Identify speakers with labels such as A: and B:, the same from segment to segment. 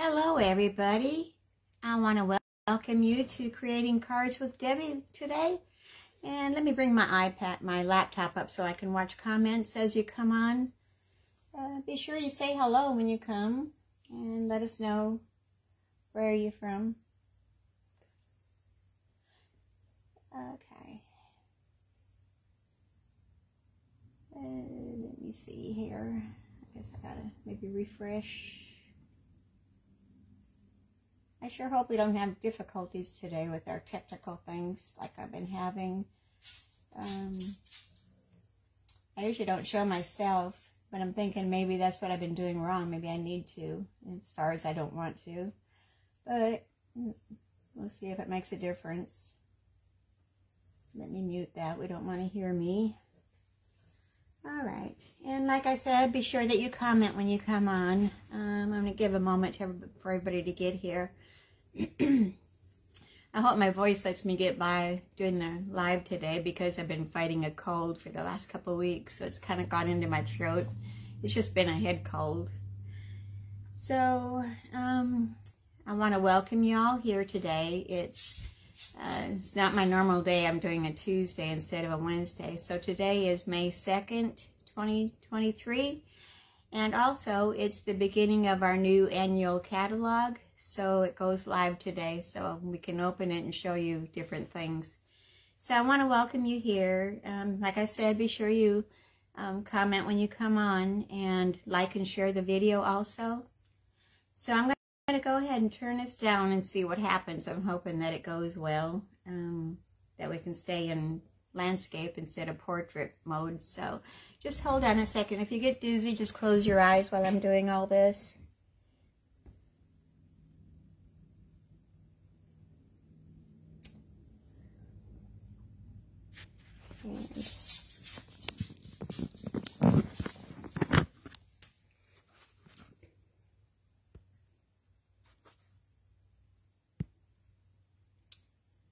A: Hello everybody. I want to welcome you to Creating Cards with Debbie today. And let me bring my laptop up so I can watch comments as you come on. Be sure you say hello when you come and let us know where you're from. Okay. Let me see here. I guess I gotta maybe refresh. I sure hope we don't have difficulties today with our technical things like I've been having. I usually don't show myself, but I'm thinking maybe that's what I've been doing wrong. Maybe I need to, as far as I don't want to. But we'll see if it makes a difference. Let me mute that. We don't want to hear me. All right. And like I said, be sure that you comment when you come on. I'm going to give a moment for everybody to get here. I hope my voice lets me get by doing the live today because I've been fighting a cold for the last couple of weeks, so it's kind of got into my throat. It's just been a head cold. So I want to welcome you all here today. It's not my normal day. I'm doing a Tuesday instead of a Wednesday. So today is May 2nd, 2023, and also it's the beginning of our new annual catalog. So it goes live today, so we can open it and show you different things. So I want to welcome you here. Like I said, be sure you comment when you come on and like and share the video also. So I'm going to go ahead and turn this down and see what happens. I'm hoping that it goes well, that we can stay in landscape instead of portrait mode. So just hold on a second. If you get dizzy, just close your eyes while I'm doing all this. All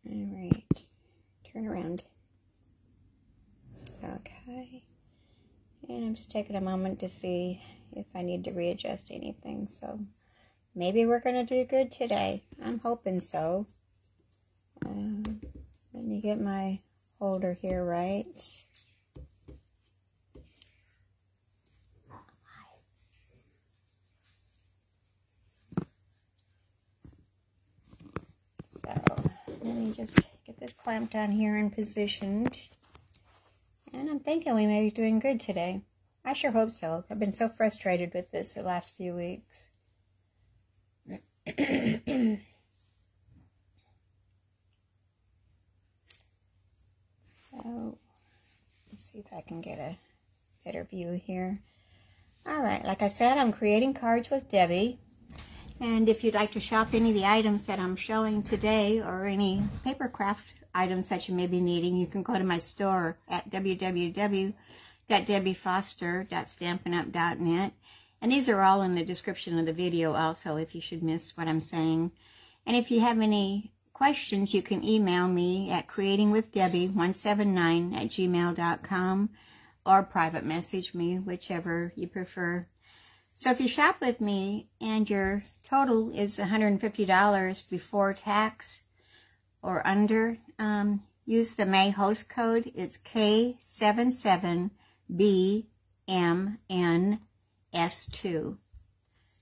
A: right, turn around. Okay, and I'm just taking a moment to see if I need to readjust anything. So maybe we're going to do good today. I'm hoping so. Let me get my holder here right. So let me just get this clamped down here and positioned. And I'm thinking we may be doing good today. I sure hope so. I've been so frustrated with this the last few weeks. So let's see if I can get a better view here. All right, like I said, I'm creating cards with Debbie. And if you'd like to shop any of the items that I'm showing today or any paper craft items that you may be needing, you can go to my store at www.debbiefoster.stampinup.net. And these are all in the description of the video also if you should miss what I'm saying. And if you have any questions, you can email me at creatingwithdebbie179@gmail.com or private message me, whichever you prefer. So if you shop with me and your total is $150 before tax or under, use the May host code. It's K77BMNS2.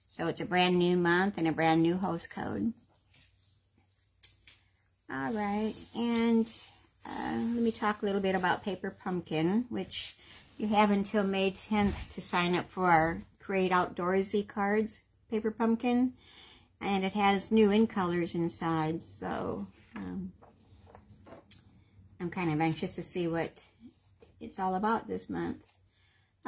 A: So it's a brand new month and a brand new host code. All right, and let me talk a little bit about Paper Pumpkin, which you have until May 10th to sign up for our Create Outdoorsy cards, Paper Pumpkin, and it has new in colors inside, so I'm kind of anxious to see what it's all about this month.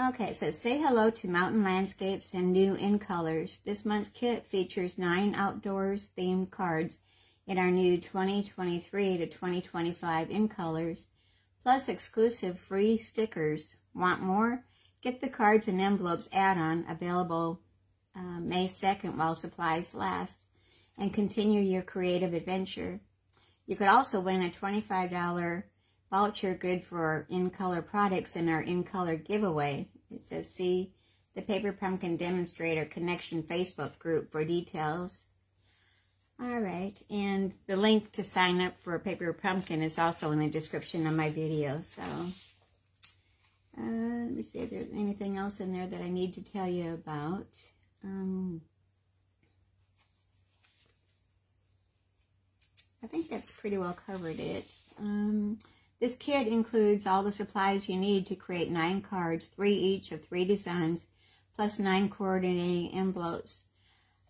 A: Okay, it says, say hello to mountain landscapes and new in colors. This month's kit features 9 outdoors themed cards in our new 2023 to 2025 in colors, plus exclusive free stickers. Want more? Get the cards and envelopes add-on available May 2nd while supplies last, and continue your creative adventure. You could also win a $25 voucher good for in-color products in our in-color giveaway. It says, see the Paper Pumpkin Demonstrator Connection Facebook group for details. All right, and the link to sign up for Paper Pumpkin is also in the description of my video. So let me see if there's anything else in there that I need to tell you about. I think that's pretty well covered it. This kit includes all the supplies you need to create 9 cards, 3 each of 3 designs, plus 9 coordinating envelopes.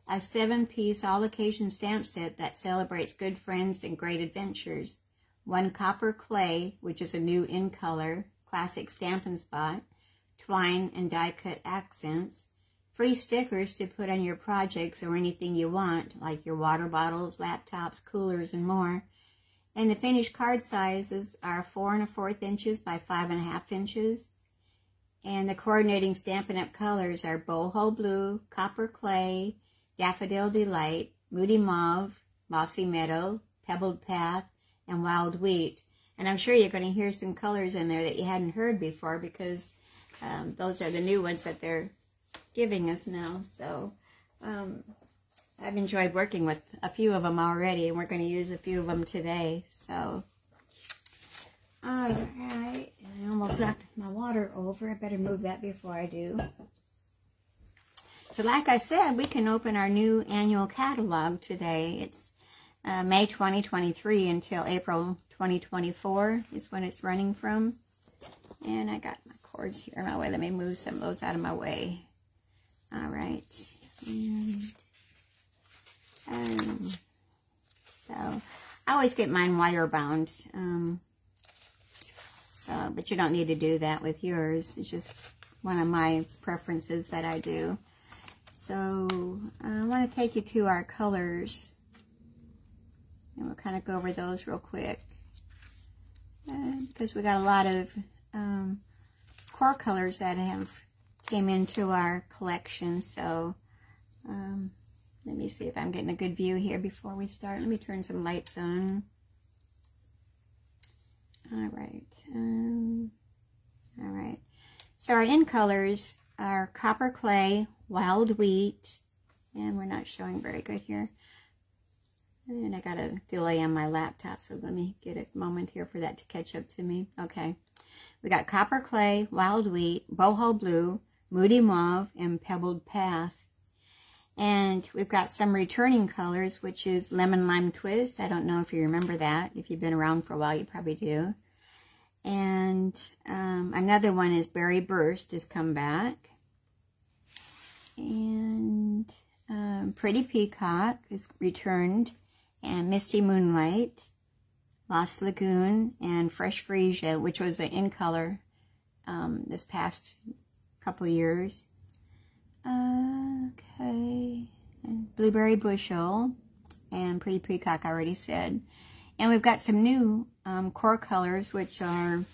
A: A 7-piece all-occasion stamp set that celebrates good friends and great adventures. 1 copper clay, which is a new in color, classic Stampin' Spot, twine and die-cut accents. Free stickers to put on your projects or anything you want, like your water bottles, laptops, coolers, and more. And the finished card sizes are 4 1/4 inches by 5 1/2 inches. And the coordinating Stampin' Up! Colors are boho blue, copper clay, daffodil delight, moody mauve, mossy meadow, pebbled path, and wild wheat. And I'm sure you're going to hear some colors in there that you hadn't heard before, because those are the new ones that they're giving us now. So I've enjoyed working with a few of them already, and we're going to use a few of them today. So all right, I almost knocked my water over. I better move that before I do. So like I said, we can open our new annual catalog today. It's May 2023 until April 2024 is when it's running from. And I got my cords here in my way. Let me move some of those out of my way. All right. And so I always get mine wire bound. But you don't need to do that with yours. It's just one of my preferences that I do. So I want to take you to our colors, and we'll kind of go over those real quick, because we got a lot of core colors that have came into our collection. So let me see if I'm getting a good view here before we start. Let me turn some lights on. All right. All right. So our in colors are copper clay, wild wheat, and we're not showing very good here. And I got a delay on my laptop, so let me get a moment here for that to catch up to me. Okay. We got copper clay, wild wheat, boho blue, moody mauve, and pebbled path. And we've got some returning colors, which is lemon lime twist. I don't know if you remember that. If you've been around for a while, you probably do. And another one is berry burst has come back. And pretty peacock is returned. And misty moonlight, lost lagoon, and fresh freesia, which was an in color this past couple years. Okay, and blueberry bushel, and pretty peacock I already said. And we've got some new core colors, which are,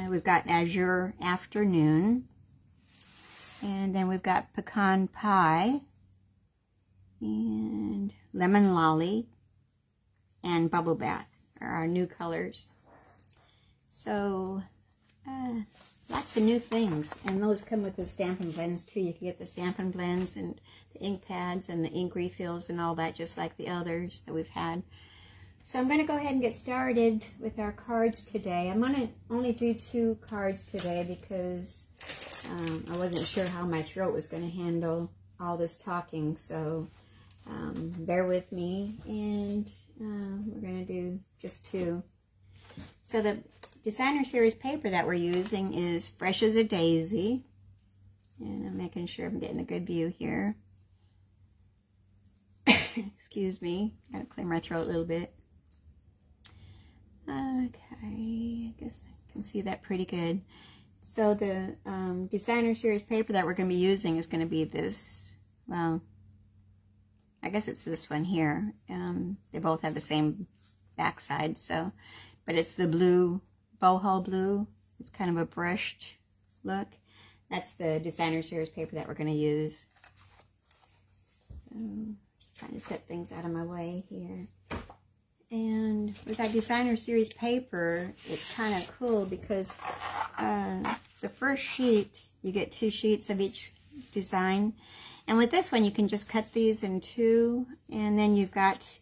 A: we've got azure afternoon, and then we've got pecan pie, and lemon lolly, and bubble bath are our new colors. So lots of new things, and those come with the Stampin' Blends too. You can get the Stampin' Blends and the ink pads and the ink refills and all that, just like the others that we've had. So I'm going to go ahead and get started with our cards today. I'm going to only do 2 cards today because I wasn't sure how my throat was going to handle all this talking. So bear with me, and we're going to do just 2. So the designer series paper that we're using is Fresh as a Daisy, and I'm making sure I'm getting a good view here. Excuse me, gotta clear my throat a little bit. Okay, I guess I can see that pretty good. So the designer series paper that we're going to be using is going to be this, well, I guess it's this one here. They both have the same backside, so, but it's the blue, boho blue. It's kind of a brushed look. That's the designer series paper that we're going to use. So, just trying to set things out of my way here. And with that designer series paper, it's kind of cool because the first sheet, you get 2 sheets of each design. And with this one, you can just cut these in 2, and then you've got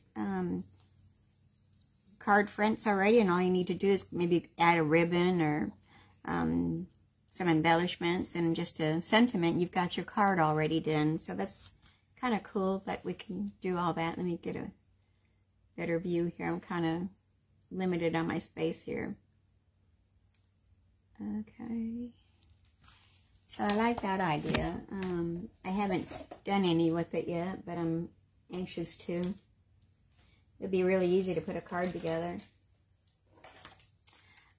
A: card fronts already, and all you need to do is maybe add a ribbon or some embellishments and just a sentiment. You've got your card already done, so that's kind of cool that we can do all that. Let me get a better view here. I'm kind of limited on my space here. Okay, so I like that idea. I haven't done any with it yet, but I'm anxious to. It'd be really easy to put a card together.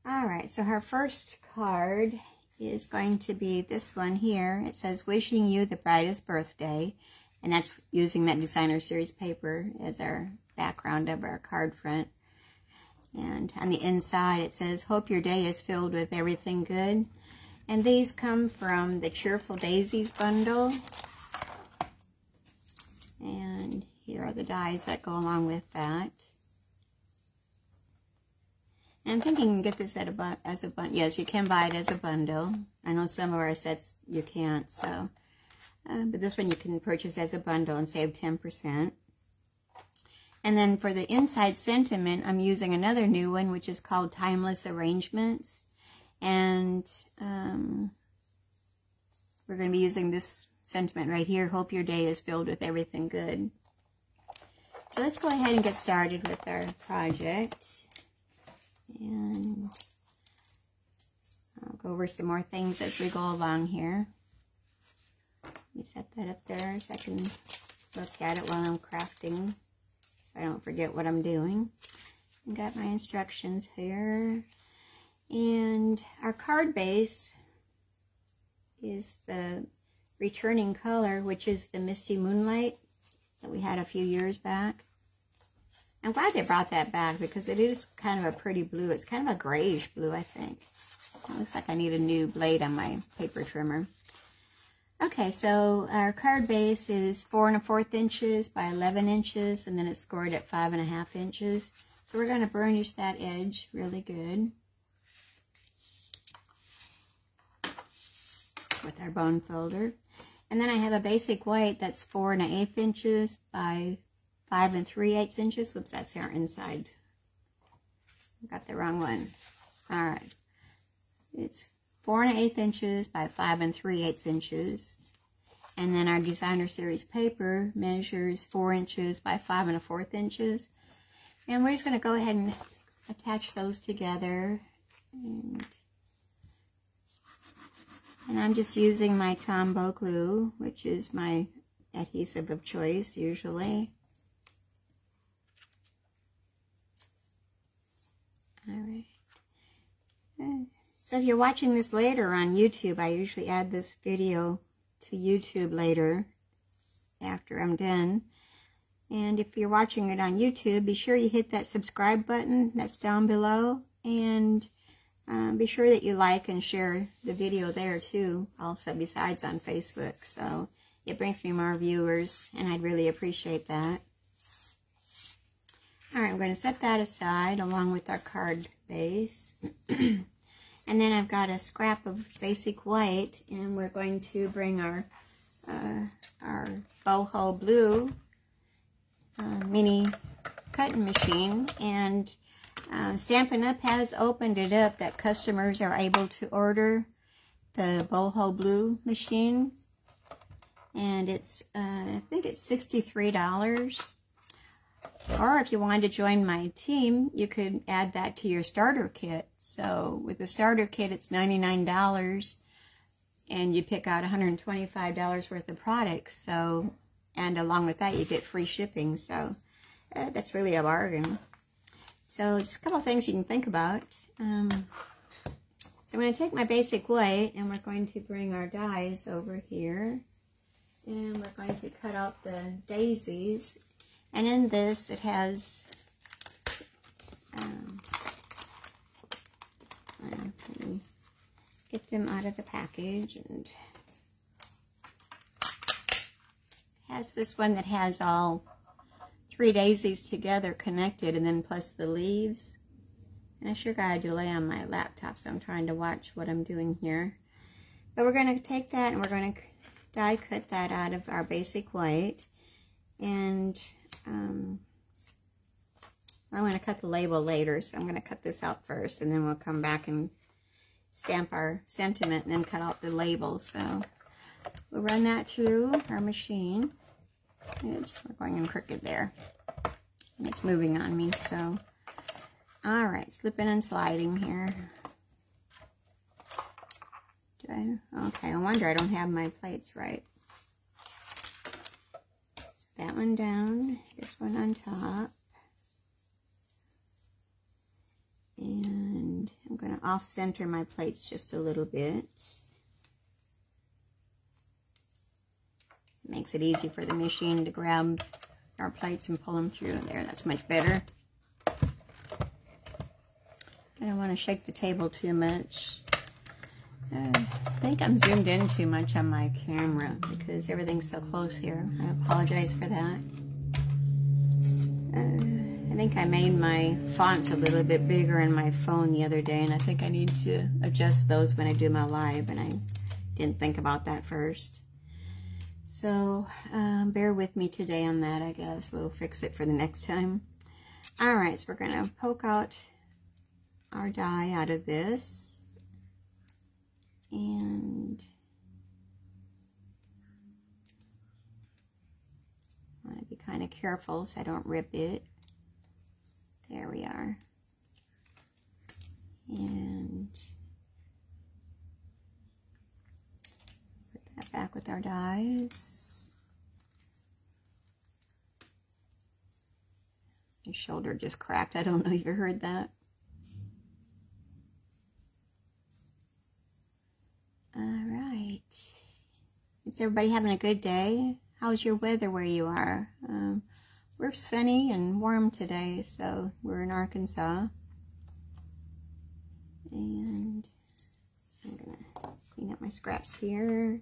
A: Alright, so our first card is going to be this one here. It says, wishing you the brightest birthday. And that's using that designer series paper as our background of our card front. And on the inside it says, hope your day is filled with everything good. And these come from the Cheerful Daisies bundle. And here are the dies that go along with that. And I'm thinking you can get this as a bundle. Yes, you can buy it as a bundle. I know some of our sets you can't, so. But this one you can purchase as a bundle and save 10%. And then for the inside sentiment, I'm using another new one, which is called Timeless Arrangements. And we're going to be using this sentiment right here. Hope your day is filled with everything good. So let's go ahead and get started with our project. And I'll go over some more things as we go along here. Let me set that up there so I can look at it while I'm crafting, so I don't forget what I'm doing. I got my instructions here. And our card base is the returning color, which is the Misty Moonlight that we had a few years back. I'm glad they brought that back because it is kind of a pretty blue. It's kind of a grayish blue, I think. It looks like I need a new blade on my paper trimmer. Okay, so our card base is 4 1/4 inches by 11 inches, and then it's scored at 5 1/2 inches. So we're going to burnish that edge really good with our bone folder. And then I have a basic white that's 4 1/8 inches by 5 3/8 inches. Whoops, that's our inside. I got the wrong one. All right. It's 4 1/8 inches by 5 3/8 inches. And then our designer series paper measures 4 inches by 5 1/4 inches. And we're just going to go ahead and attach those together. And I'm just using my Tombow glue, which is my adhesive of choice usually. Alright. So if you're watching this later on YouTube, I usually add this video to YouTube later after I'm done. And if you're watching it on YouTube, be sure you hit that subscribe button that's down below. And be sure that you like and share the video there too, also besides on Facebook. So it brings me more viewers, and I'd really appreciate that. Alright, I'm going to set that aside along with our card base. And then I've got a scrap of basic white, and we're going to bring our boho blue mini cutting machine, and Stampin' Up! Has opened it up that customers are able to order the boho blue machine, and it's I think it's $63. Or if you wanted to join my team, you could add that to your starter kit. So with the starter kit, it's $99, and you pick out $125 worth of products. So, and along with that, you get free shipping. So that's really a bargain. So just a couple of things you can think about. So I'm going to take my basic white, and we're going to bring our dies over here, and we're going to cut out the daisies. And in this, it has, let me get them out of the package, and it has this one that has all 3 daisies together connected, and then plus the leaves. And I sure got a delay on my laptop, so I'm trying to watch what I'm doing here. But we're going to take that and we're going to die cut that out of our basic white. And I'm going to cut the label later, so I'm going to cut this out first, and then we'll come back and stamp our sentiment and then cut out the label. So we'll run that through our machine. Oops, we're going in crooked there. And it's moving on me, so. All right, slipping and sliding here. Okay, I wonder I don't have my plates right. So that one down, this one on top. And I'm going to off-center my plates just a little bit. It makes it easy for the machine to grab our plates and pull them through. There, that's much better. I don't want to shake the table too much. I think I'm zoomed in too much on my camera because everything's so close here. I apologize for that. I think I made my fonts a little bit bigger in my phone the other day, and I think I need to adjust those when I do my live, and I didn't think about that first. So bear with me today on that, I guess. We'll fix it for the next time. Alright, so we're going to poke out our die out of this. And I want to be kind of careful so I don't rip it. There we are. And put that back with our dies. My shoulder just cracked. I don't know if you heard that. Alright. Is everybody having a good day? How's your weather where you are? We're sunny and warm today, so we're in Arkansas. And I'm going to clean up my scraps here.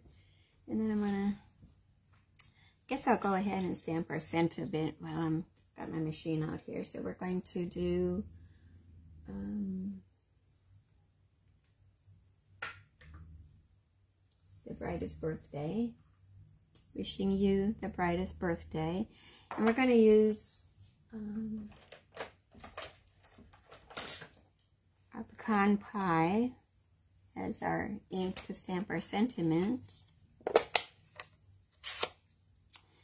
A: And then I'm going to, guess I'll go ahead and stamp our sentiment while I'm got my machine out here. So we're going to do the brightest birthday. Wishing you the brightest birthday. And we're going to use our pecan pie as our ink to stamp our sentiment.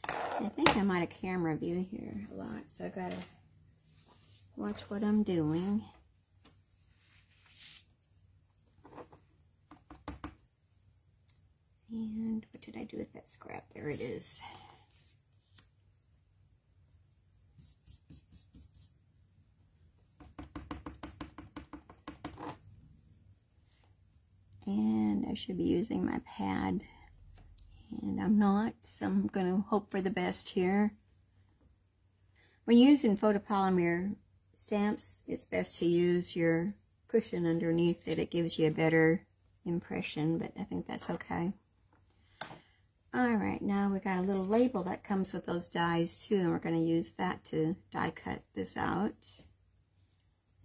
A: I think I'm out of camera view here a lot, so I gotta watch what I'm doing. And what did I do with that scrap? There it is. And I should be using my pad, and I'm not, so I'm going to hope for the best here. When using photopolymer stamps, it's best to use your cushion underneath it. It gives you a better impression, but I think that's okay. Alright, now we got a little label that comes with those dies too, and we're going to use that to die cut this out.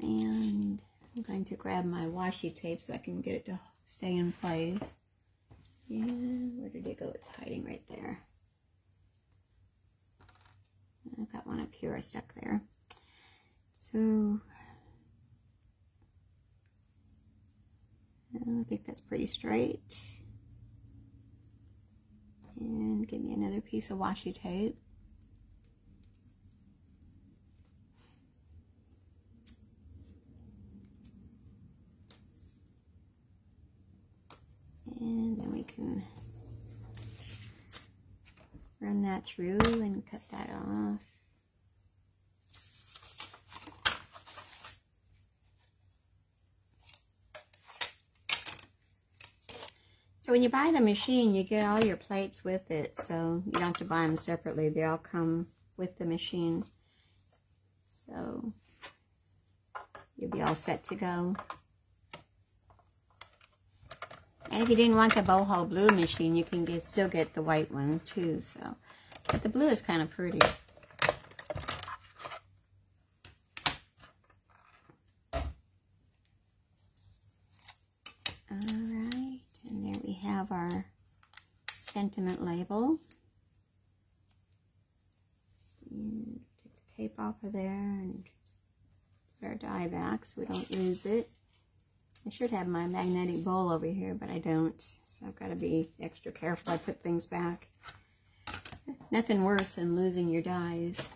A: And I'm going to grab my washi tape so I can get it to stay in place. And where did it go? It's hiding right there. I've got one up here I stuck there. So I think that's pretty straight. And give me another piece of washi tape. And then we can run that through and cut that off. So when you buy the machine, you get all your plates with it, so you don't have to buy them separately. They all come with the machine. So you'll be all set to go. And if you didn't want the boho blue machine, you can still get the white one too. So, but the blue is kind of pretty. sentiment label. And take the tape off of there and put our die back so we don't lose it. I should have my magnetic bowl over here, but I don't. So I've got to be extra careful I put things back. Nothing worse than losing your dies.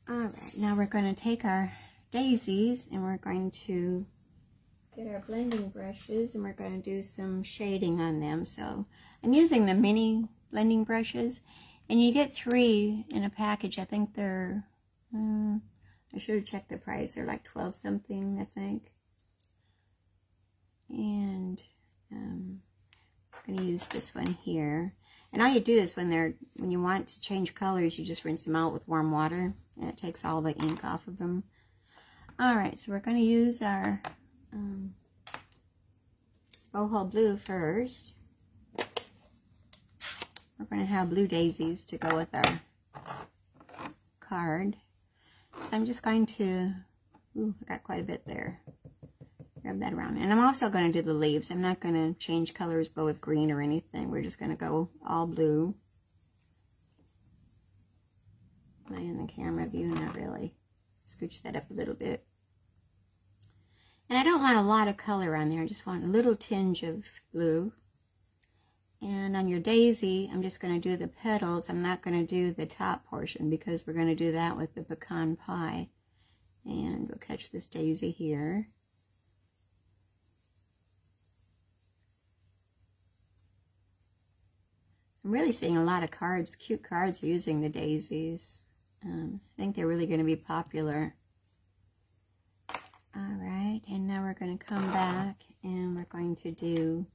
A: Alright, now we're going to take our daisies and we're going to get our blending brushes and we're going to do some shading on them. So I'm using the mini blending brushes, and you get 3 in a package. I think they're, I should have checked the price. They're like 12 something, I think. And I'm going to use this one here. And all you do is when you want to change colors, you just rinse them out with warm water, and it takes all the ink off of them. Alright, so we're going to use our boho blue first. We're going to have blue daisies to go with our card. So I'm just going to, ooh, I got quite a bit there. Grab that around. And I'm also going to do the leaves. I'm not going to change colors, go with green or anything. We're just going to go all blue. Am I in the camera view? Not really. Scooch that up a little bit. And I don't want a lot of color on there. I just want a little tinge of blue. And on your daisy, I'm just going to do the petals. I'm not going to do the top portion because we're going to do that with the pecan pie. And we'll catch this daisy here. I'm really seeing a lot of cards, cute cards, using the daisies. I think they're really going to be popular. Alright, and now we're going to come back and we're going to do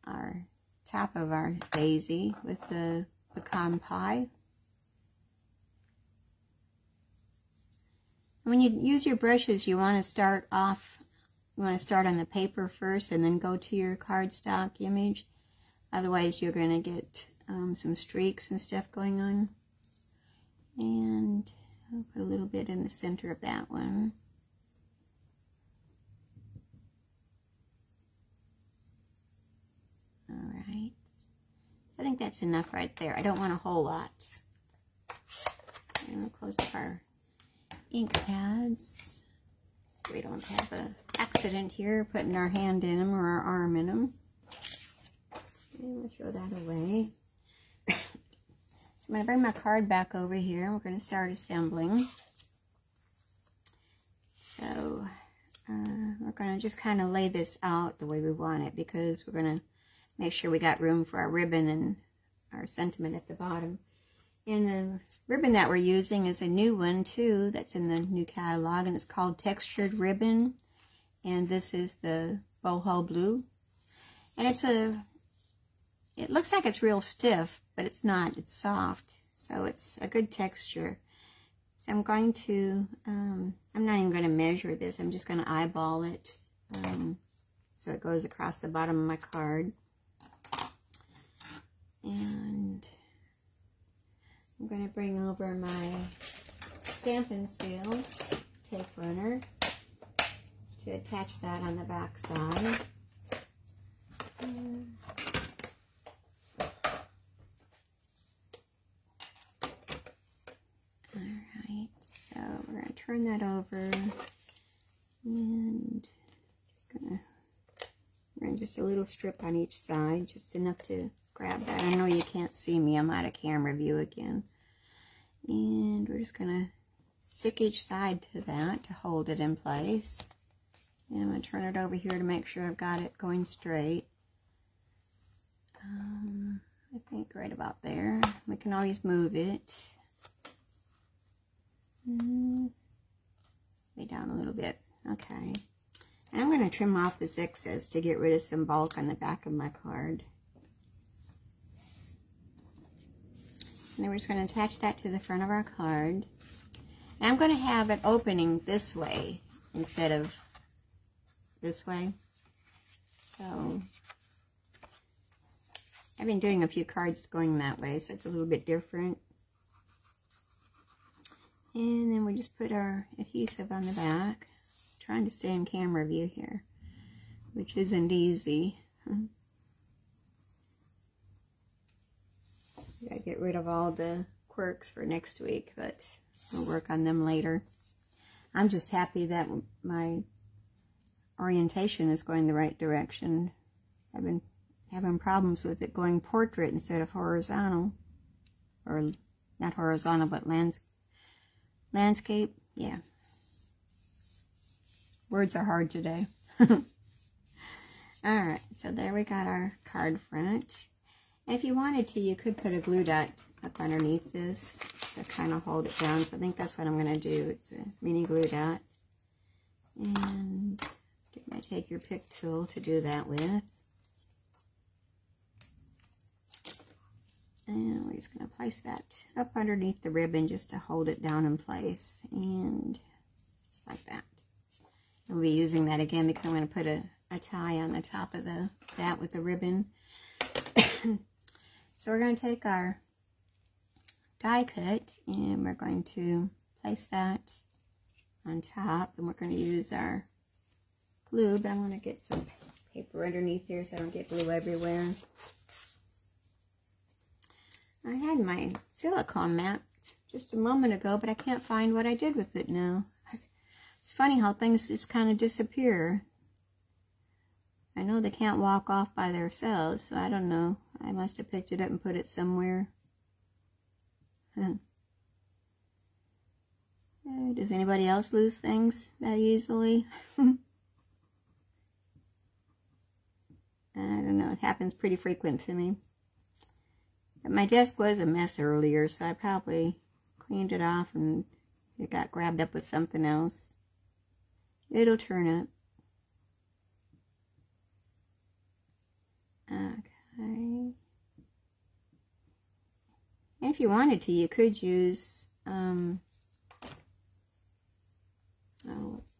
A: our top of our daisy with the pecan pie. When you use your brushes, you want to start off, you want to start on the paper first and then go to your cardstock image. Otherwise, you're going to get some streaks and stuff going on. And I'll put a little bit in the center of that one. Alright. So I think that's enough right there. I don't want a whole lot. And we'll close up our ink pads so we don't have an accident here putting our hand in them or our arm in them. And we'll throw that away. So I'm going to bring my card back over here and we're going to start assembling. So we're going to just kind of lay this out the way we want it because we're going to make sure we got room for our ribbon and our sentiment at the bottom. And the ribbon that we're using is a new one too that's in the new catalog, and it's called Textured Ribbon. And this is the boho blue. And it looks like it's real stiff, but it's not. It's soft. So it's a good texture. So I'm going to, I'm not even going to measure this. I'm just going to eyeball it so it goes across the bottom of my card. And I'm going to bring over my Stampin' Seal tape runner to attach that on the back side. Alright, so we're going to turn that over and just a little strip on each side, just enough to grab that. I know you can't see me, I'm out of camera view again. And we're just going to stick each side to that to hold it in place. And I'm going to turn it over here to make sure I've got it going straight. I think right about there. We can always move it. Way down a little bit. Okay. And I'm going to trim off this excess to get rid of some bulk on the back of my card. And then we're just going to attach that to the front of our card. And I'm going to have it opening this way instead of this way. So I've been doing a few cards going that way, so it's a little bit different. And then we just put our adhesive on the back. I'm trying to stay in camera view here, which isn't easy. I gotta get rid of all the quirks for next week, but we'll work on them later. I'm just happy that my orientation is going the right direction. I've been having problems with it going portrait instead of horizontal. Or not horizontal, but landscape. Yeah. Words are hard today. Alright, so there we got our card front. And if you wanted to, you could put a glue dot up underneath this to kind of hold it down. So I think that's what I'm going to do. It's a mini glue dot. And you're going to take your pick tool to do that with. And we're just going to place that up underneath the ribbon just to hold it down in place. And just like that. We'll be using that again because I'm going to put a tie on the top of that with the ribbon. So we're going to take our die cut and we're going to place that on top, and we're going to use our glue, but I'm going to get some paper underneath here so I don't get glue everywhere. I had my silicone mat just a moment ago, but I can't find what I did with it now. It's funny how things just kind of disappear. I know they can't walk off by themselves, so I don't know. I must have picked it up and put it somewhere. Does anybody else lose things that easily? I don't know. It happens pretty frequent to me. But my desk was a mess earlier, so I probably cleaned it off and it got grabbed up with something else. It'll turn up. Okay. And if you wanted to, you could use,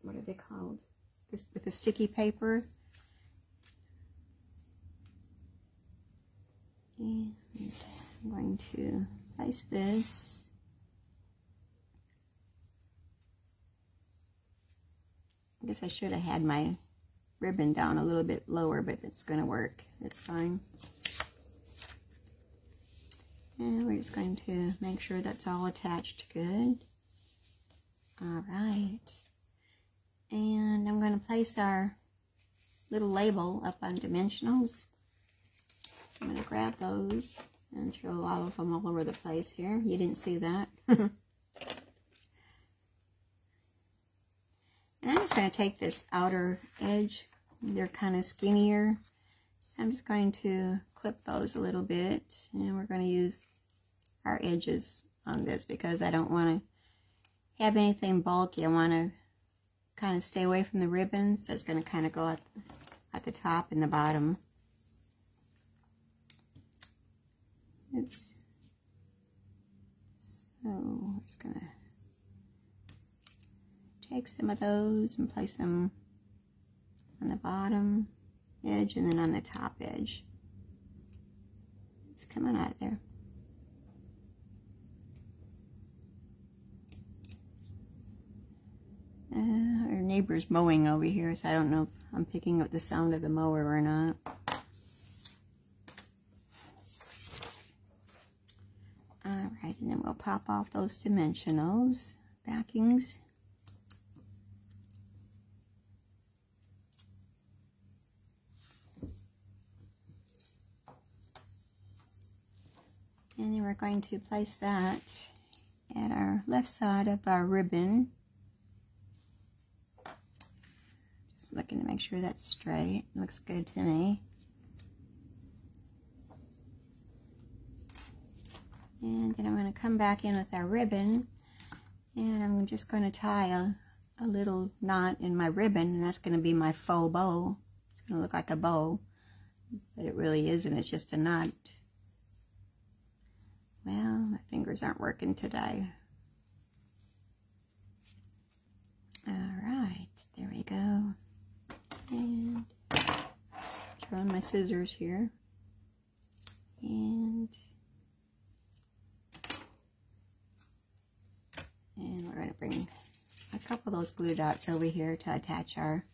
A: what are they called? This, with the sticky paper. And I'm going to place this. I guess I should have had my ribbon down a little bit lower, but it's going to work. It's fine. And we're just going to make sure that's all attached good. Alright. And I'm going to place our little label up on dimensionals. So I'm going to grab those and throw all of them all over the place here. You didn't see that. And I'm just going to take this outer edge. They're kind of skinnier. So I'm just going to clip those a little bit. And we're going to use our edges on this because I don't want to have anything bulky. I want to kind of stay away from the ribbon. So it's going to kind of go at the top and the bottom. So I'm just going to take some of those and place them on the bottom edge and then on the top edge. It's coming out there. Our neighbor's mowing over here, so I don't know if I'm picking up the sound of the mower or not. Alright, and then we'll pop off those dimensionals, backings. And then we're going to place that at our left side of our ribbon. Just looking to make sure that's straight. Looks good to me. And then I'm going to come back in with our ribbon, and I'm just going to tie a little knot in my ribbon, and that's going to be my faux bow. It's going to look like a bow, but it really isn't. It's just a knot. Well, my fingers aren't working today. Alright, there we go. And throw in my scissors here. And we're going to bring a couple of those glue dots over here to attach our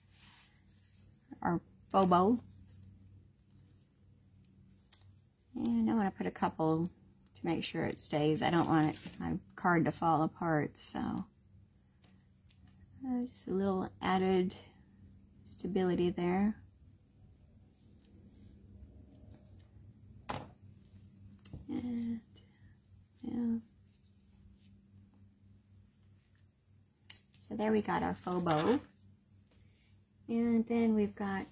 A: faux bow. And I want to put a couple to to make sure it stays. I don't want my card to fall apart, so just a little added stability there. And yeah. So there we got our faux bow. And then we've got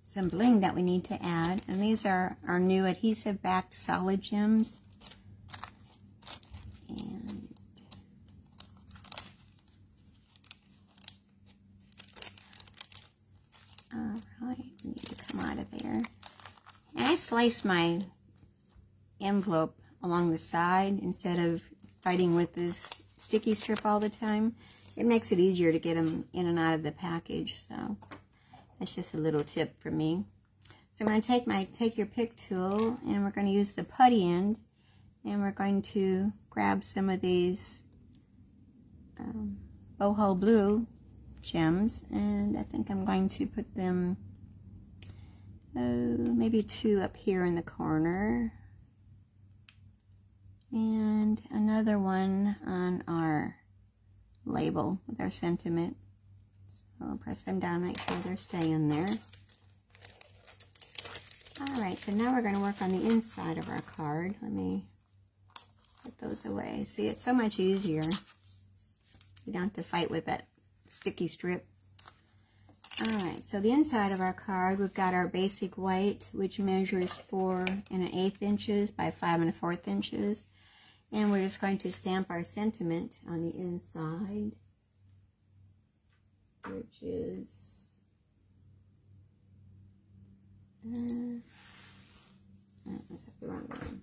A: some bling that we need to add. And these are our new adhesive backed solid gems. And alright, we need to come out of there. And I sliced my envelope along the side instead of fighting with this sticky strip all the time. It makes it easier to get them in and out of the package, so that's just a little tip for me. So I'm going to take your pick tool, and we're going to use the putty end, and we're going to grab some of these boho blue gems, and I think I'm going to put them maybe 2 up here in the corner, and another one on our label with our sentiment. So I'll press them down, make sure they're staying there. Alright, so now we're going to work on the inside of our card. Let me put those away. See, it's so much easier. You don't have to fight with that sticky strip. Alright, so the inside of our card, we've got our basic white, which measures 4 1/8 inches by 5 1/4 inches. And we're just going to stamp our sentiment on the inside, which is, I got the wrong one.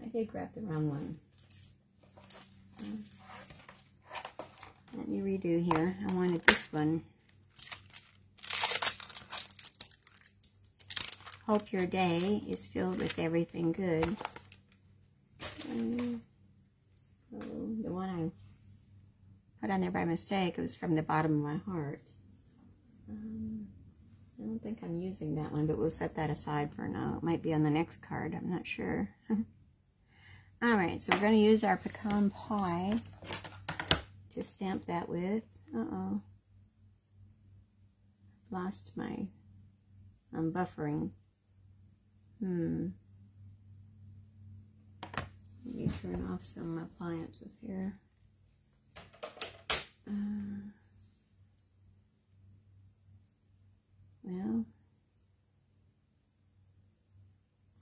A: I did grab the wrong one. Let me redo here. I wanted this one. Hope your day is filled with everything good. So the one I put on there by mistake, it was from the bottom of my heart. I don't think I'm using that one, but we'll set that aside for now. It might be on the next card, I'm not sure. Alright, so we're going to use our pecan pie to stamp that with. Uh-oh. Lost my, I'm buffering. Let me turn off some appliances here. Well,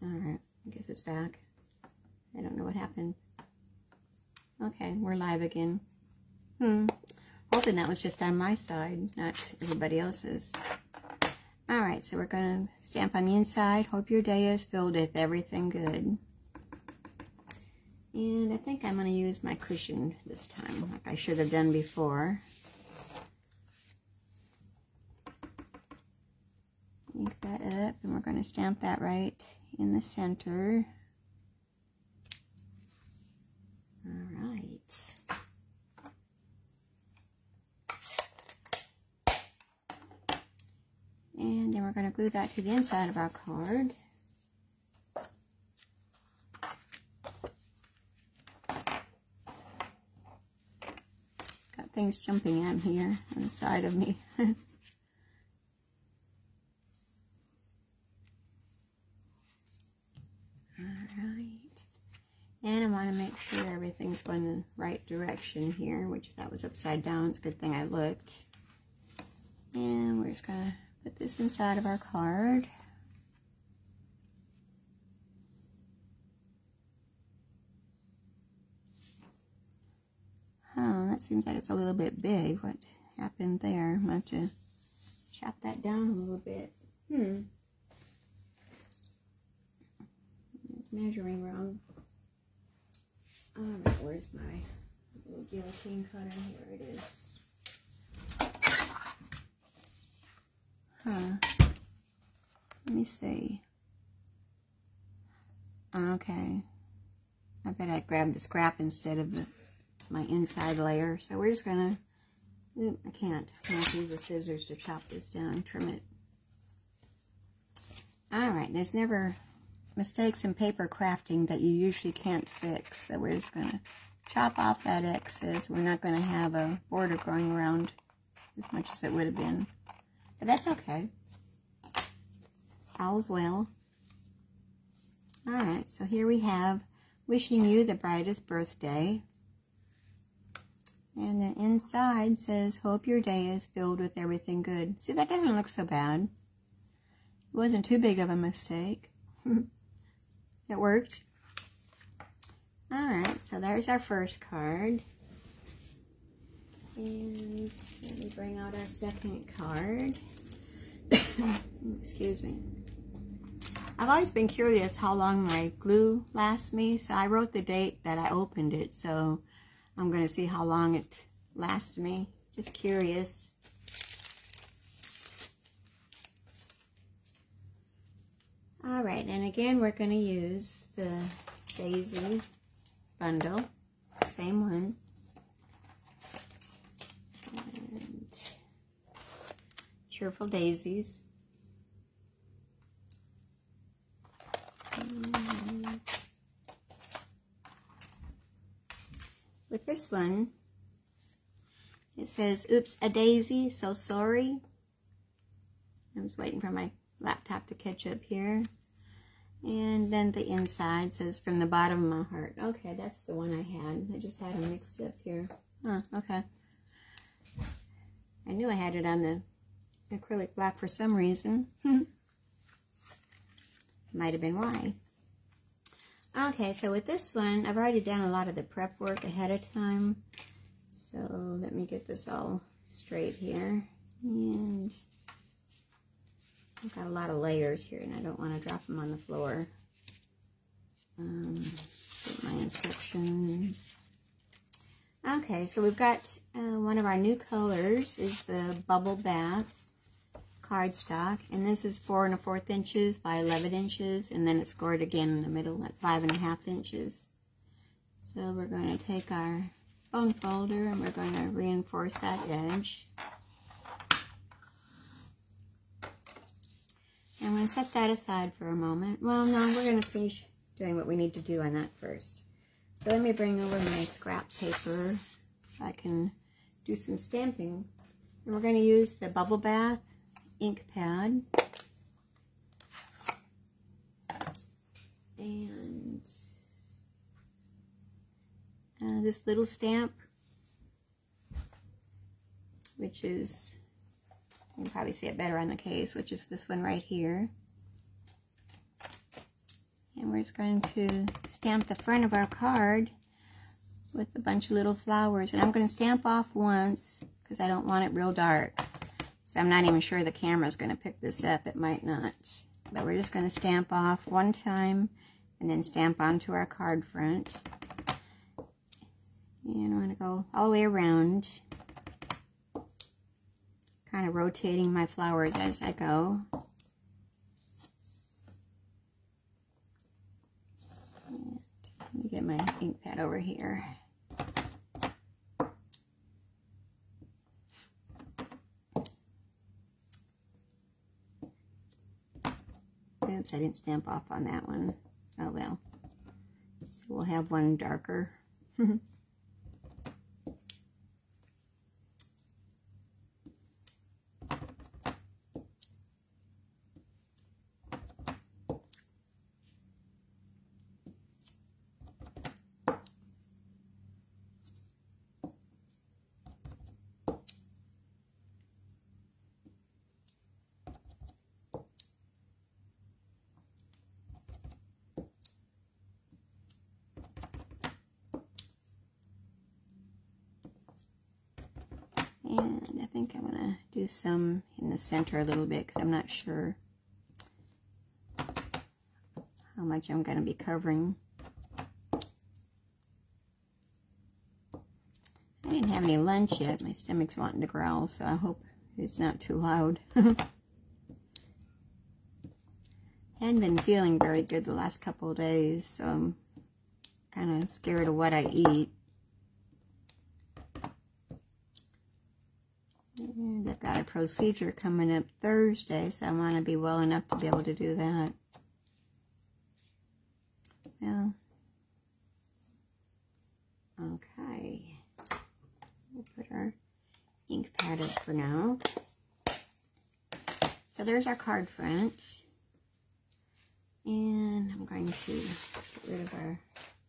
A: alright, I guess it's back. I don't know what happened. Okay, we're live again. Hoping that was just on my side, not everybody else's. Alright, so we're going to stamp on the inside. Hope your day is filled with everything good. And I think I'm going to use my cushion this time, like I should have done before. Ink that up, and we're going to stamp that right in the center. Alright. And then we're going to glue that to the inside of our card. Got things jumping on here on the side of me. Alright. And I want to make sure everything's going the right direction here, which that was upside down. It's a good thing I looked. And we're just going to put this inside of our card. Oh, that seems like it's a little bit big. What happened there? I'm going to have to chop that down a little bit. It's measuring wrong. Alright, where's my little guillotine cutter? Here it is. Let me see. Okay. I bet I grabbed a scrap instead of my inside layer. So we're just going to, I can't. I'm going to use the scissors to chop this down and trim it. Alright, there's never mistakes in paper crafting that you usually can't fix. So we're just going to chop off that excess. We're not going to have a border growing around as much as it would have been. But that's okay. All's well. Alright, so here we have wishing you the brightest birthday. And the inside says, hope your day is filled with everything good. See, that doesn't look so bad. It wasn't too big of a mistake. It worked. Alright, so there's our first card. And let me bring out our second card. Excuse me. I've always been curious how long my glue lasts me, so I wrote the date that I opened it, so I'm going to see how long it lasts me. Just curious. Alright, and again we're going to use the Daisy bundle, same one. And Cheerful Daisies. And with this one, it says, oops, a daisy, so sorry. I was waiting for my laptop to catch up here. And then the inside says, from the bottom of my heart. Okay, that's the one I had. I just had them mixed up here. Oh, okay. I knew I had it on the acrylic black for some reason. Might have been why. Okay, so with this one, I've already done a lot of the prep work ahead of time. So let me get this all straight here. And I've got a lot of layers here, and I don't want to drop them on the floor. Get my instructions. Okay, so we've got one of our new colors is the Bubble Bath cardstock, and this is 4 1/4 inches by 11 inches, and then it's scored again in the middle at 5 1/2 inches. So we're going to take our bone folder and we're going to reinforce that edge. I'm going to set that aside for a moment. Well, no, we're going to finish doing what we need to do on that first. So let me bring over my scrap paper so I can do some stamping. And we're going to use the Bubble Bath ink pad. And this little stamp, which is, you can probably see it better on the case, which is this one right here. And we're just going to stamp the front of our card with a bunch of little flowers. And I'm going to stamp off once because I don't want it real dark. So I'm not even sure the camera's going to pick this up. It might not. But we're just going to stamp off one time and then stamp onto our card front. And I'm going to go all the way around, kind of rotating my flowers as I go. And let me get my ink pad over here. Oops, I didn't stamp off on that one. Oh well. So we'll have one darker. And I think I'm going to do some in the center a little bit because I'm not sure how much I'm going to be covering. I didn't have any lunch yet. My stomach's wanting to growl, so I hope it's not too loud. I hadn't been feeling very good the last couple of days, so I'm kind of scared of what I eat. And I've got a procedure coming up Thursday, so I want to be well enough to be able to do that. Well, okay. We'll put our ink pad up for now. So there's our card front. And I'm going to get rid of our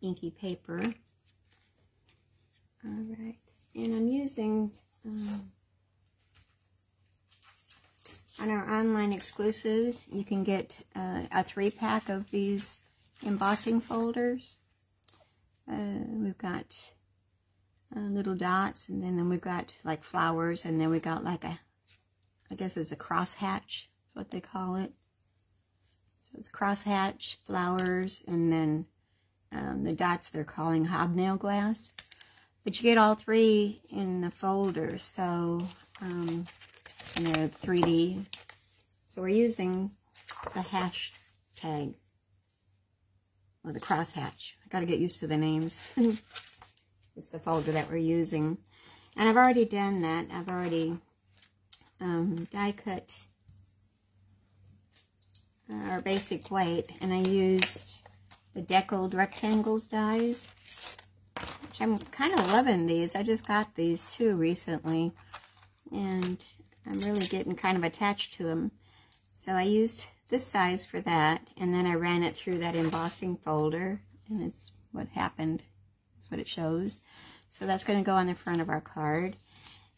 A: inky paper. Alright. And I'm using, on our online exclusives, you can get a 3-pack of these embossing folders. We've got little dots, and then we've got like flowers, and then we got like a, I guess it's a crosshatch, is what they call it. So it's crosshatch, flowers, and then the dots they're calling hobnail glass. But you get all 3 in the folder, so, and they're 3D. So we're using the hashtag, or the crosshatch. I gotta get used to the names. It's the folder that we're using. And I've already done that. I've already die cut our basic white, and I used the deckled rectangles dies, which I'm kind of loving these. I just got these too recently, and I'm really getting kind of attached to them. So I used this size for that, and then I ran it through that embossing folder, and it's what happened. That's what it shows. So that's going to go on the front of our card.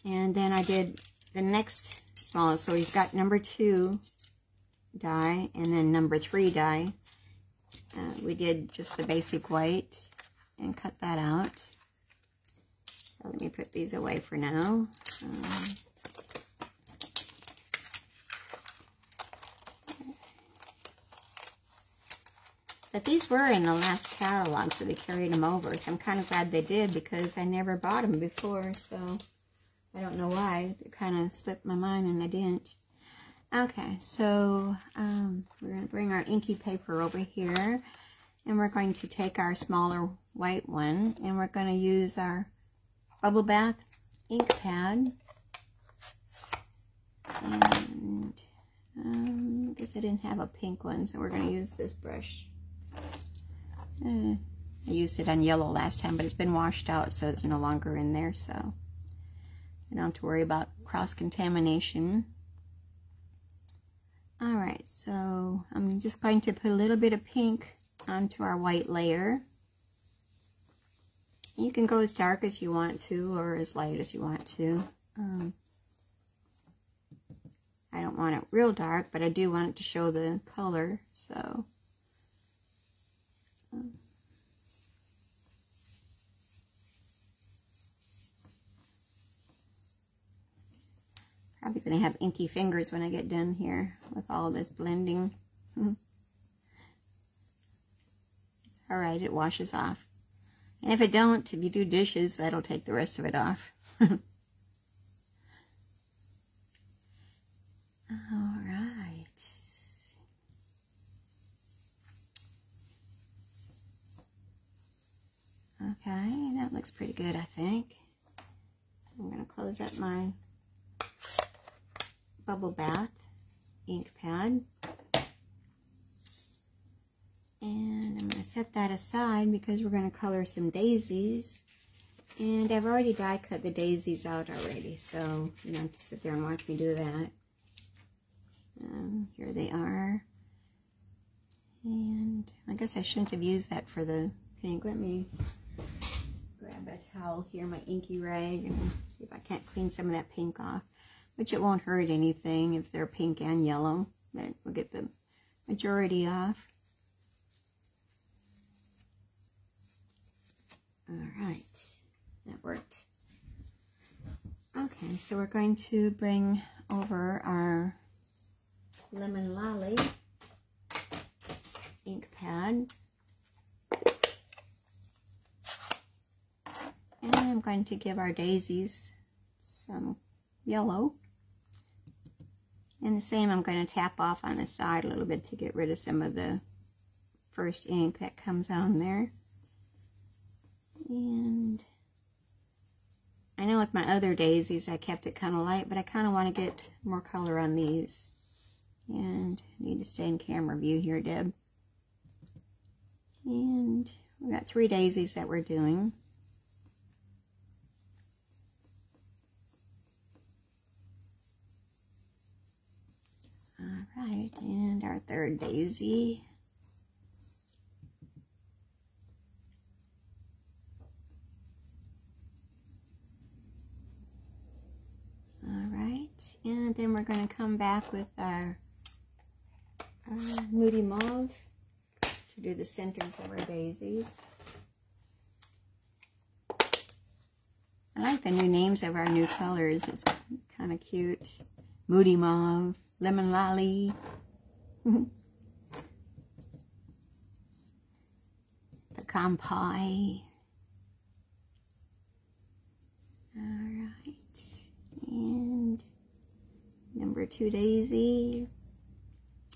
A: And then I did the next smallest, so we've got number 2 die and then number 3 die. We did just the basic white and cut that out. So let me put these away for now. But these were in the last catalog, so they carried them over. So I'm kind of glad they did, because I never bought them before, so I don't know why. It kind of slipped my mind and I didn't. Okay, so we're going to bring our inky paper over here, and we're going to take our smaller white one, and we're going to use our Bubble Bath ink pad. And I guess I didn't have a pink one, so we're going to use this brush. I used it on yellow last time, but it's been washed out, so it's no longer in there, so I don't have to worry about cross-contamination. Alright, so I'm just going to put a little bit of pink onto our white layer. You can go as dark as you want to, or as light as you want to. I don't want it real dark, but I do want it to show the color, so... Probably going to have inky fingers when I get done here with all of this blending. It's alright, it washes off. And if it don't, if you do dishes, that'll take the rest of it off. Alright. Okay, that looks pretty good, I think. So I'm going to close up my Bubble Bath ink pad, and I'm going to set that aside because we're going to color some daisies, and I've already die cut the daisies out already, so you don't have to sit there and watch me do that. Here they are, and I guess I shouldn't have used that for the pink. Let me grab a towel here, my inky rag, and see if I can't clean some of that pink off. Which it won't hurt anything if they're pink and yellow, but we'll get the majority off. Alright, that worked. Okay, so we're going to bring over our Lemon Lolly ink pad. And I'm going to give our daisies some yellow. And the same, I'm going to tap off on the side a little bit to get rid of some of the first ink that comes on there. And I know with my other daisies I kept it kind of light, but I kind of want to get more color on these. And I need to stay in camera view here, Deb. And we got 3 daisies that we're doing. All right, and our 3rd daisy. All right, and then we're going to come back with our Moody Mauve to do the centers of our daisies. I like the new names of our new colors. It's kind of cute. Moody Mauve, Lemon Lolly. Pecan Pie. Alright. And number 2 daisy.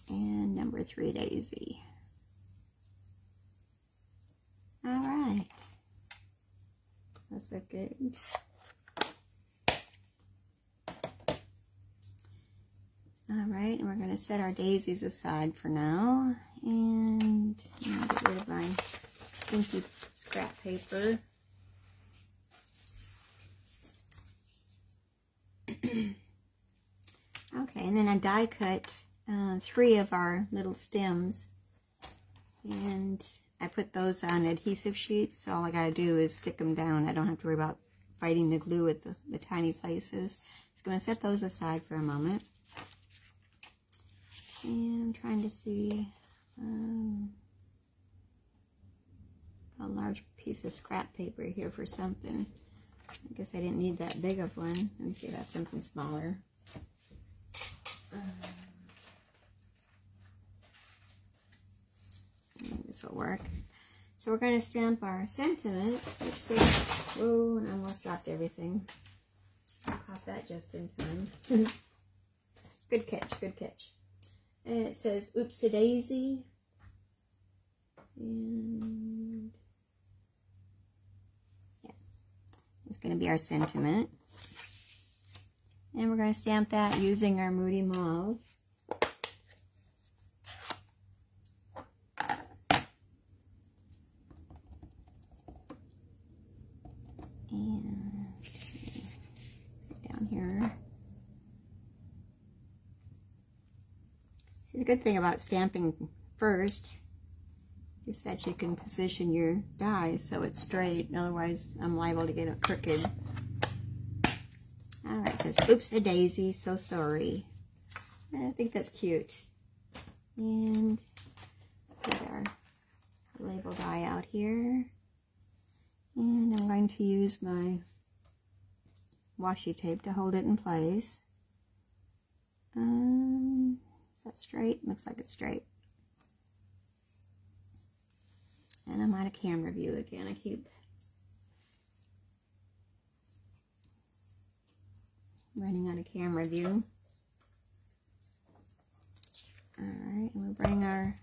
A: And number 3 daisy. Alright. Those look good. Alright, and we're going to set our daisies aside for now. And I'm going to get rid of my stinky scrap paper. Okay, and then I die cut 3 of our little stems. And I put those on adhesive sheets, so all I got to do is stick them down. I don't have to worry about fighting the glue at the tiny places. Just going to set those aside for a moment. And I'm trying to see a large piece of scrap paper here for something. I guess I didn't need that big of one. Let me see if I have something smaller. This will work. So we're going to stamp our sentiment, which says, whoa, and I almost dropped everything. I caught that just in time. Good catch, good catch. And it says, oopsie-daisy. And yeah, it's going to be our sentiment. And we're going to stamp that using our Moody Mauve. And down here. See, the good thing about stamping first is that you can position your die so it's straight. Otherwise, I'm liable to get it crooked. Alright, it says, oops, a daisy, so sorry. I think that's cute. And put our label die out here. And I'm going to use my washi tape to hold it in place. Is that straight? Looks like it's straight. And I'm out of camera view again. I keep running out of camera view. Alright, and we'll bring our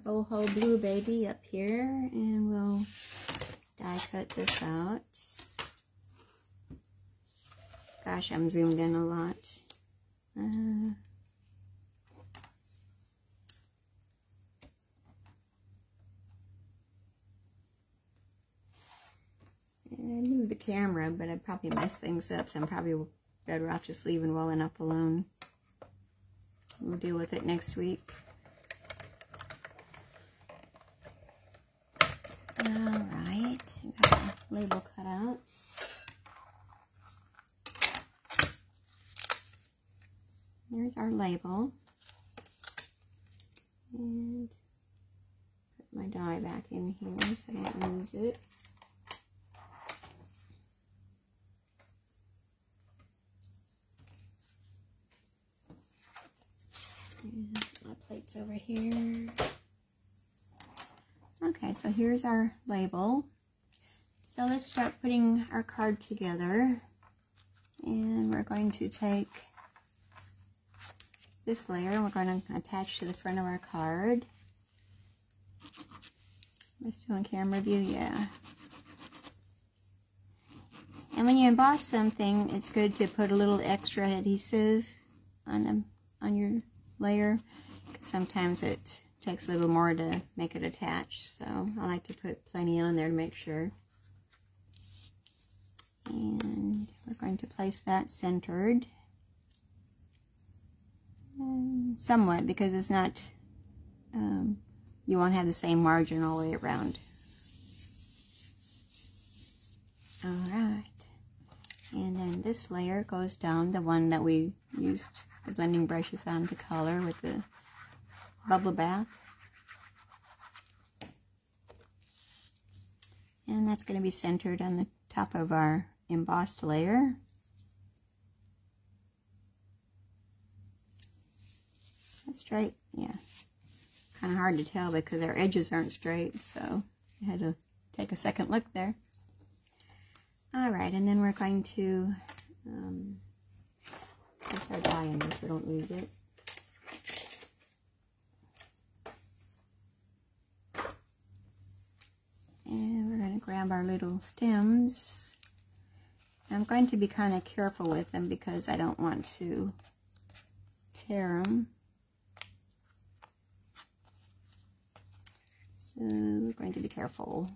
A: boho blue baby up here, and we'll die cut this out. Gosh, I'm zoomed in a lot. And I moved the camera, but I'd probably mess things up, so I'm probably better off just leaving well enough alone. We'll deal with it next week. Alright, got our label cutouts. There's our label. And put my die back in here so I don't lose it. And my plates over here. Okay, so here's our label. So let's start putting our card together. And we're going to take this layer and we're going to attach to the front of our card. Am I still in camera view? Yeah. And when you emboss something, it's good to put a little extra adhesive on your layer, because sometimes it takes a little more to make it attach, so I like to put plenty on there to make sure. And we're going to place that centered. And somewhat, because it's not, you won't have the same margin all the way around. Alright. And then this layer goes down, the one that we used the blending brushes on to color with the bubble bath. And that's going to be centered on the top of our embossed layer. That's straight, yeah. Kind of hard to tell because our edges aren't straight, so I had to take a second look there. Alright, and then we're going to put our dye in this, we don't use it. And we're going to grab our little stems. I'm going to be kind of careful with them because I don't want to tear them. So we're going to be careful.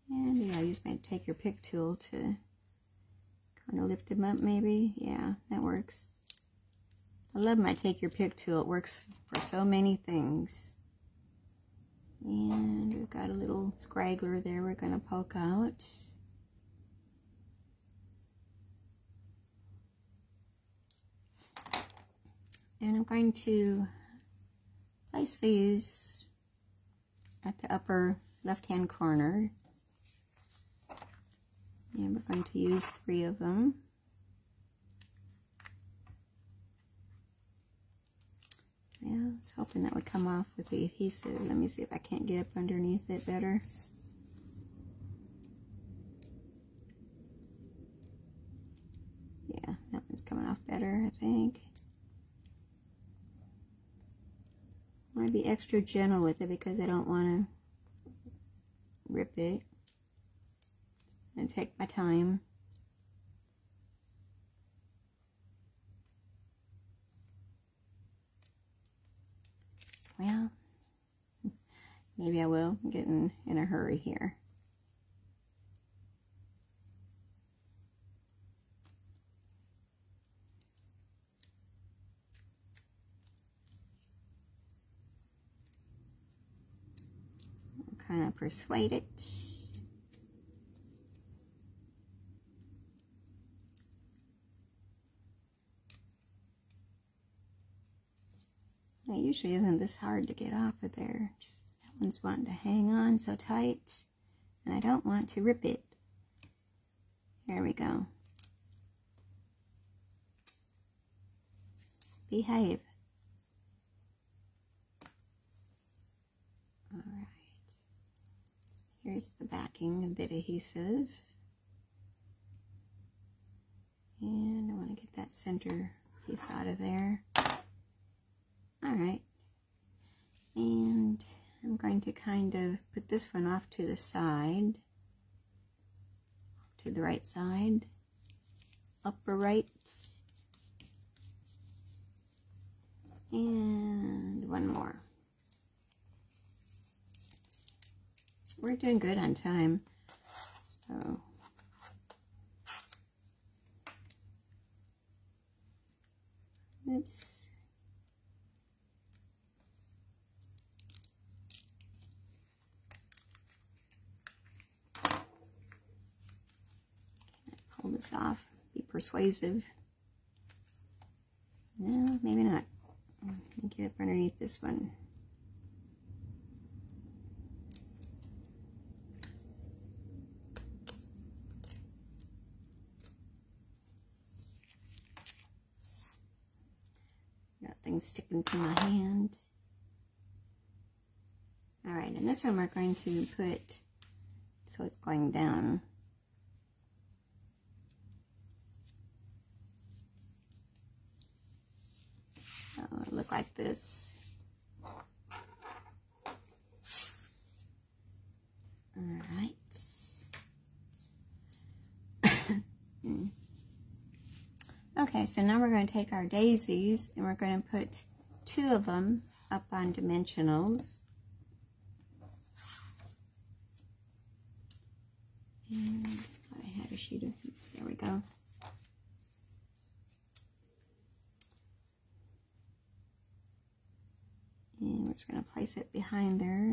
A: And yeah, you just might take your pick tool to kind of lift them up maybe. Yeah, that works. I love my take your pick tool. It works for so many things. And we've got a little scraggler there we're going to poke out. And I'm going to place these at the upper left-hand corner. And we're going to use 3 of them. Yeah, I was hoping that would come off with the adhesive. Let me see if I can't get up underneath it better. Yeah, that one's coming off better, I think. I want to be extra gentle with it because I don't want to rip it. And take my time. Well, maybe I will. I'm getting in a hurry here. I'll kind of persuade it. It usually isn't this hard to get off of there. Just that one's wanting to hang on so tight, and I don't want to rip it. There we go. Behave. Alright. Here's the backing of the adhesive. And I want to get that center piece out of there. Alright, and I'm going to kind of put this one off to the side, to the right side, upper right, and one more. We're doing good on time, so oops. Pull this off, be persuasive. No, maybe not. Let me get up underneath this one. Got things sticking to my hand. Alright, and this one we're going to put so it's going down. So it'll look like this. Alright. Okay, so now we're going to take our daisies and we're going to put 2 of them up on dimensionals. And I thought I had a sheet of, there we go. And we're just going to place it behind there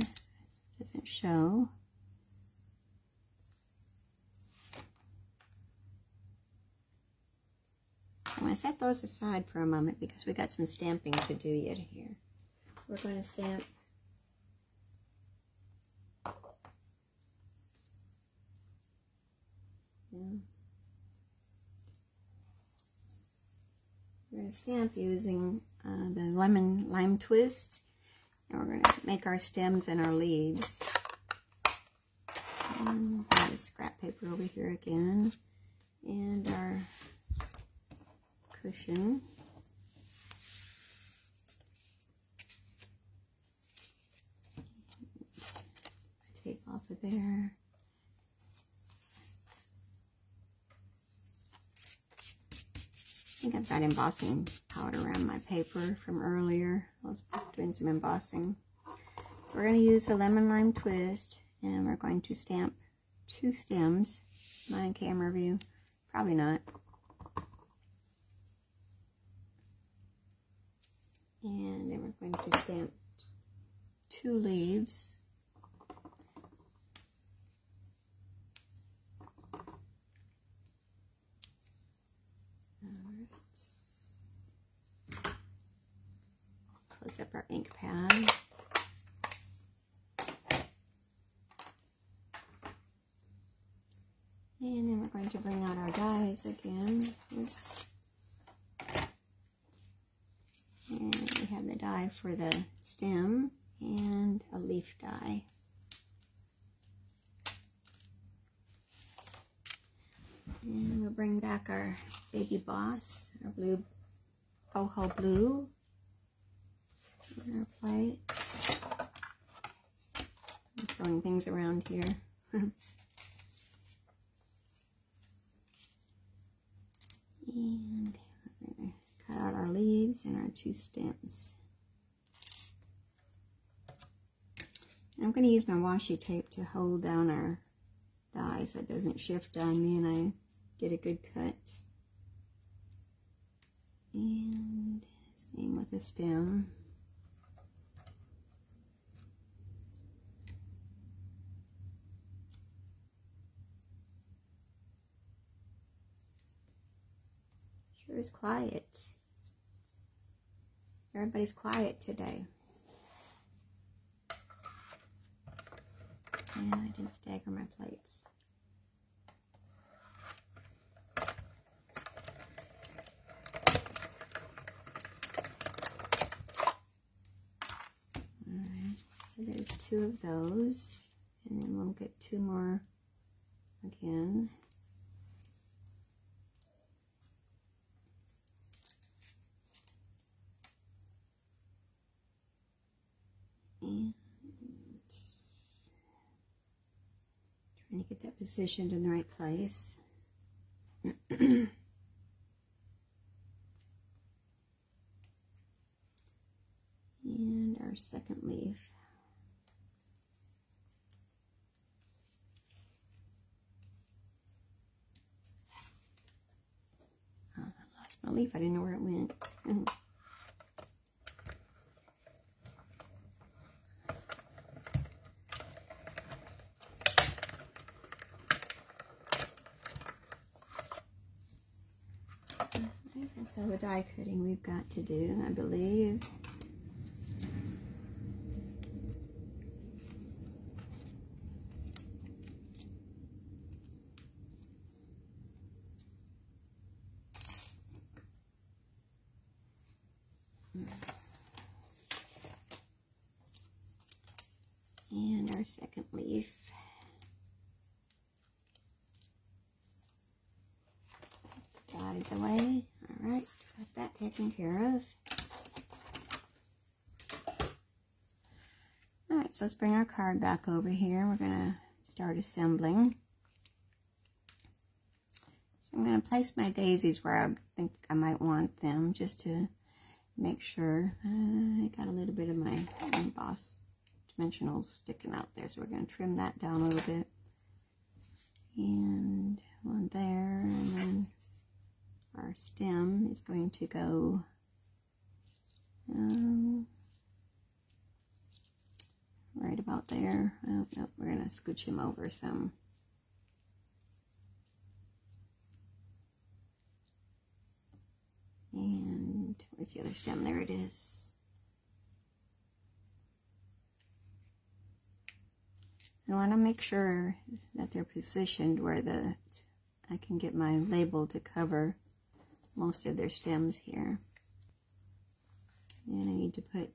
A: so it doesn't show. I'm going to set those aside for a moment because we got some stamping to do yet here. We're going to stamp we're going to stamp using the lemon lime twist, and we're going to make our stems and our leaves. And got a scrap paper over here again, and our cushion. Tape off of there. I think I've got embossing powder around my paper from earlier. I was doing some embossing. So we're going to use the lemon lime twist, and we're going to stamp 2 stems. Not in camera view, probably not. And then we're going to stamp 2 leaves. Close up our ink pad. And then we're going to bring out our dies again. Oops. And we have the die for the stem and a leaf die. And we'll bring back our baby boss, our blue boho blue, and our plates. I'm throwing things around here. And we're going to cut out our leaves and our 2 stems. And I'm going to use my washi tape to hold down our die so it doesn't shift on me and I get a good cut. And same with the stem. Sure is quiet. Everybody's quiet today. And I didn't stagger my plates. Alright, so there's 2 of those, and then we'll get 2 more again. And trying to get that positioned in the right place. And our second leaf. Oh, I lost my leaf. I didn't know where it went. That's all the die cutting we've got to do, I believe. And our second leaf. Dies away. Alright, got that taken care of. Alright, so let's bring our card back over here. We're going to start assembling. So I'm going to place my daisies where I think I might want them, just to make sure I got a little bit of my emboss dimensionals sticking out there, so we're going to trim that down a little bit. And one there, and then our stem is going to go right about there. Oh, no, we're going to scooch him over some. And where's the other stem? There it is. I want to make sure that they're positioned where I can get my label to cover most of their stems here. And I need to put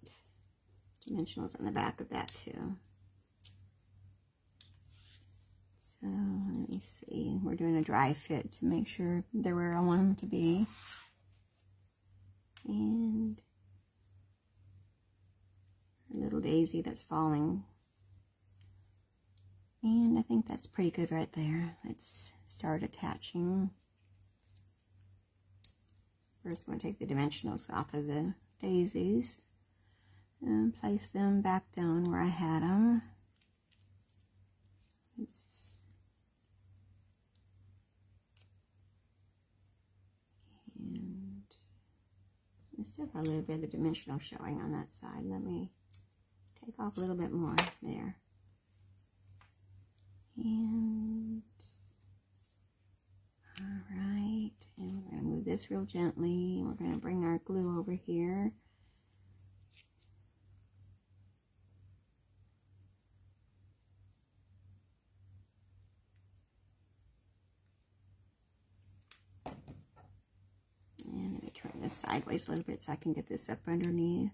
A: dimensionals on the back of that too. So let me see. We're doing a dry fit to make sure they're where I want them to be. And a little daisy that's falling. And I think that's pretty good right there. Let's start attaching. First, I'm going to take the dimensionals off of the daisies and place them back down where I had them. And I still got a little bit of the dimensional showing on that side. Let me take off a little bit more there. And alright, and we're going to move this real gently. We're going to bring our glue over here. And let me turn this sideways a little bit so I can get this up underneath.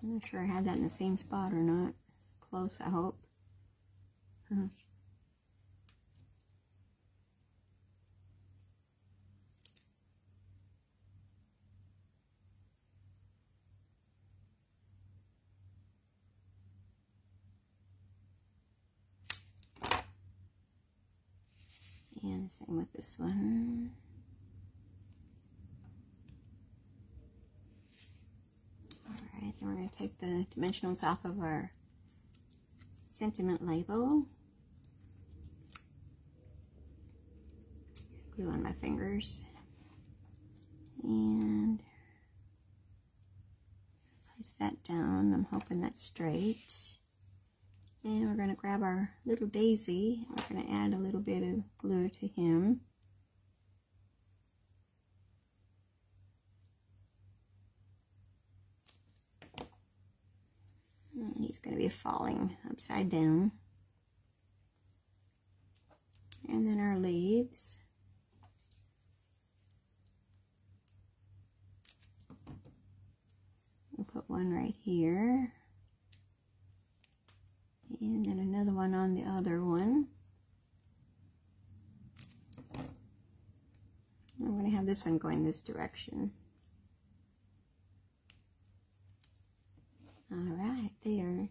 A: I'm not sure I had that in the same spot or not. Close, I hope. And the same with this one. Alright, then we're going to take the dimensionals off of our sentiment label. Glue on my fingers. And place that down. I'm hoping that's straight. And we're going to grab our little daisy. We're going to add a little bit of glue to him. And he's going to be falling upside down. And then our leaves. We'll put one right here. And then another one on the other one. I'm going to have this one going this direction. Alright, there.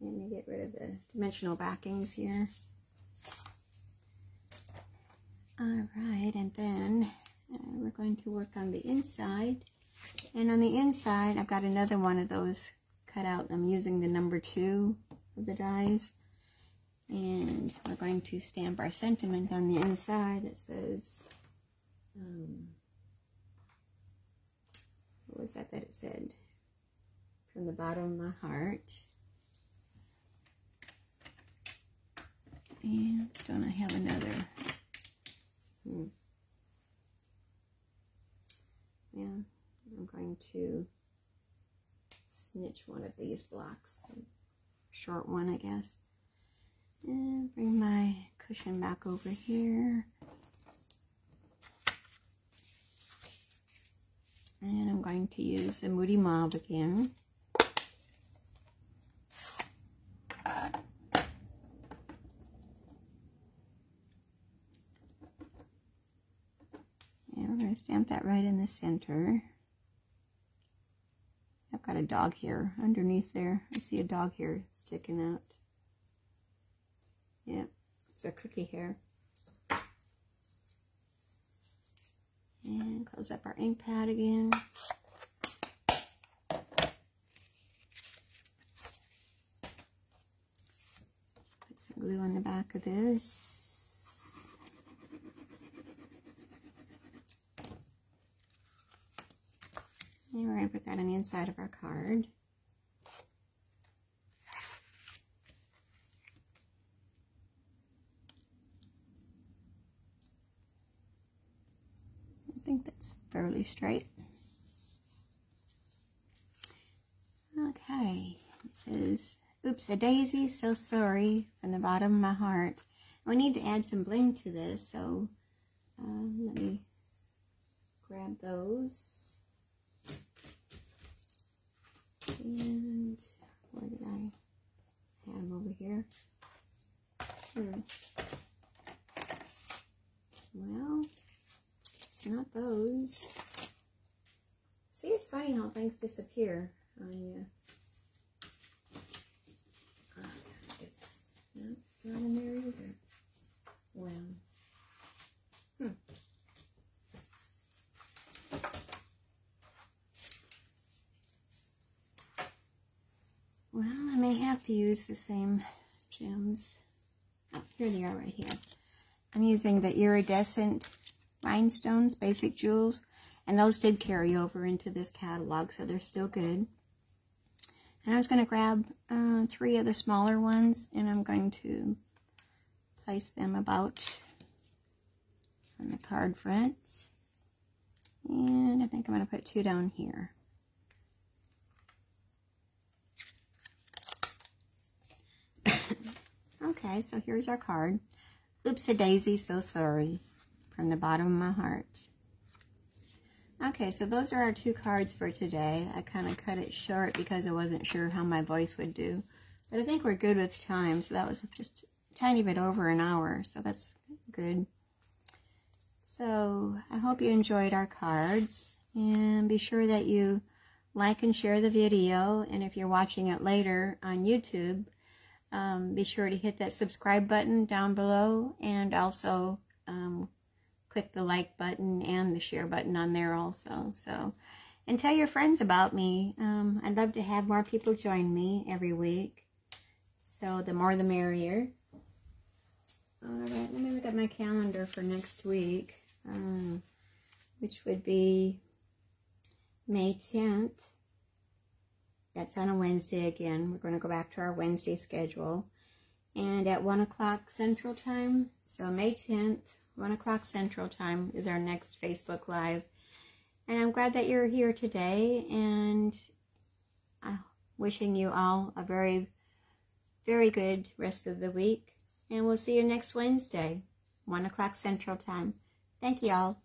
A: Let me get rid of the dimensional backings here. Alright, and then we're going to work on the inside. And on the inside, I've got another one of those cut out. I'm using the number 2 of the dies. And we're going to stamp our sentiment on the inside that says, what was that it said? From the bottom of my heart. And don't I have another? Yeah, I'm going to snitch one of these blocks. Short one, I guess. And bring my cushion back over here. And I'm going to use the Moody Mauve again. And we're going to stamp that right in the center. I've got a dog hair underneath there. I see a dog hair sticking out. Yep, It's a cookie hair. And close up our ink pad again. Put some glue on the back of this. And we're going to put that on the inside of our card. I think that's fairly straight. Okay, it says, "Oops, a daisy, so sorry," from the bottom of my heart. We need to add some bling to this, so let me grab those. And where did I have them over here? Well, it's not those. See, it's funny how things disappear on you. It's not in there either. Well, Well, I may have to use the same gems. Oh, here they are right here. I'm using the iridescent rhinestones, basic jewels, and those did carry over into this catalog, so they're still good. And I was going to grab 3 of the smaller ones, and I'm going to place them about on the card fronts. And I think I'm going to put 2 down here. Okay, so here's our card. "Oops, a daisy, so sorry," from the bottom of my heart. Okay, so those are our 2 cards for today. I kind of cut it short because I wasn't sure how my voice would do. But I think we're good with time, so that was just a tiny bit over an hour, so that's good. So I hope you enjoyed our cards, and be sure that you like and share the video, and if you're watching it later on YouTube, be sure to hit that subscribe button down below, and also click the like button and the share button on there also. So, and tell your friends about me. I'd love to have more people join me every week. So the more the merrier. Alright, let me look at my calendar for next week, which would be May 10th. That's on a Wednesday again. We're going to go back to our Wednesday schedule. And at 1 o'clock Central Time, so May 10th, 1 o'clock Central Time is our next Facebook Live. And I'm glad that you're here today, and I'm wishing you all a very, very good rest of the week. And we'll see you next Wednesday, 1 o'clock Central Time. Thank you all.